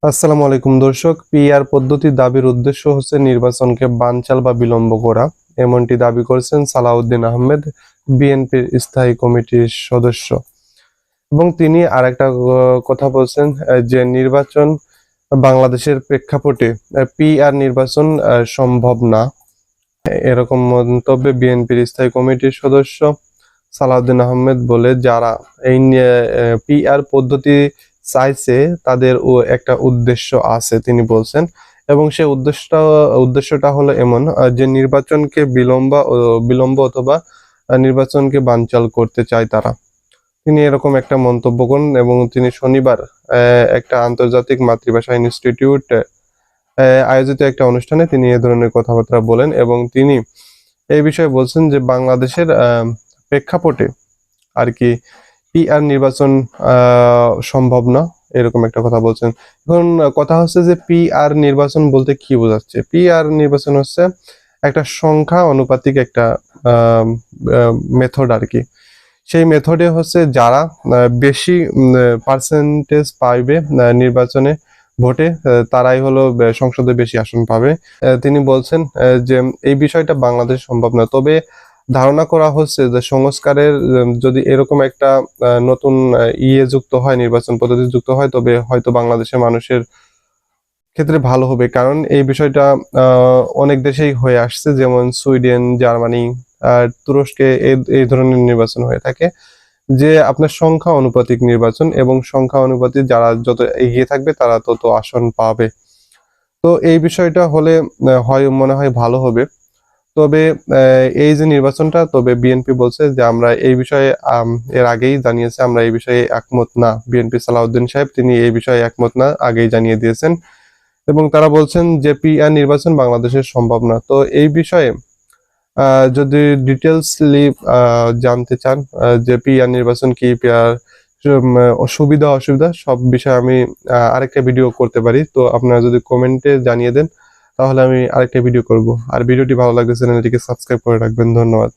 আসসালামু আলাইকুম দর্শক। পিআর পদ্ধতি দাবির উদ্দেশ্য হচ্ছে নির্বাচনকে বানচাল বা বিলম্ব করা, এমনটি দাবি করেছেন সালাউদ্দিন আহমেদ, বিএনপির স্থায়ী কমিটির সদস্য। এবং তিনি আরেকটা কথা বলছেন যে নির্বাচন বাংলাদেশের প্রেক্ষাপটে পিআর নির্বাচন সম্ভব না। এরকম মন্তব্যে বিএনপির স্থায়ী কমিটির সদস্য সালাউদ্দিন আহমেদ বলে, যারা এই পিআর পদ্ধতি চাইছে তাদের একটা উদ্দেশ্য আছে তিনি বলছেন। এবং সেই উদ্দেশ্যটা হলো এমন যে নির্বাচনকে বিলম্ব অথবা নির্বাচনকে বানচাল করতে চায় তারা। তিনি এরকম একটা মন্তব্য করেন এবং তিনি শনিবার একটা আন্তর্জাতিক মাতৃভাষা ইনস্টিটিউট আয়োজিত একটা অনুষ্ঠানে তিনি এ ধরনের কথাবার্তা বলেন এবং তিনি এই বিষয়ে বলছেন যে বাংলাদেশের প্রেক্ষাপটে আর কি পিআর নির্বাচন সম্ভব না, এরকম একটা কথা বলছেন। এখন কথা হচ্ছে যে পিআর নির্বাচন বলতে কি বোঝাচ্ছে। পিআর নির্বাচন হচ্ছে একটা সংখ্যা অনুপাতিক একটা মেথড আর কি। সেই মেথডে হচ্ছে যারা বেশি পার্সেন্টেজ পাইবে নির্বাচনে ভোটে, তারাই হলো সংসদে বেশি আসন পাবে। তিনি বলছেন যে এই বিষয়টা বাংলাদেশ সম্ভব না, তবে ধারণা করা হচ্ছে যে সংস্কারের যদি এরকম একটা নতুন যুক্ত হয়, নির্বাচন পদ্ধতি যুক্ত হয়, তবে হয়তো বাংলাদেশের মানুষের ক্ষেত্রে ভালো হবে। কারণ এই বিষয়টা অনেক দেশেই হয়ে আসছে, যেমন সুইডেন, জার্মানি আর তুরস্কে এই ধরনের নির্বাচন হয়ে থাকে, যে আপনার সংখ্যা অনুপাতিক নির্বাচন, এবং সংখ্যা অনুপাতিক যারা যত এগিয়ে থাকবে তারা তত আসন পাবে। তো এই বিষয়টা হলে মনে হয় ভালো হবে। তবে এই যে নির্বাচনটা, তবে বিএনপি বলছে যে আমরা এই বিষয়ে এর আগেই জানিয়েছে, আমরা এই বিষয়ে একমত না। বিএনপি সালাউদ্দিন সাহেব তিনি এই বিষয়ে একমত না, আগেই জানিয়ে দিয়েছেন। এবং তারা বলছেন যে পিআর নির্বাচন বাংলাদেশের সম্ভব না। তো এই বিষয়ে যদি ডিটেলসলি জানতে চান যে পিআর নির্বাচন কি, পিআর সুবিধা অসুবিধা সব বিষয়ে আমি আরেকটা ভিডিও করতে পারি। তো আপনারা যদি কমেন্টে জানিয়ে দেন তাহলে আমি আরেকটা ভিডিও করব। আর ভিডিওটি ভালো লাগলে চ্যানেলটিকে সাবস্ক্রাইব করে রাখবেন। ধন্যবাদ।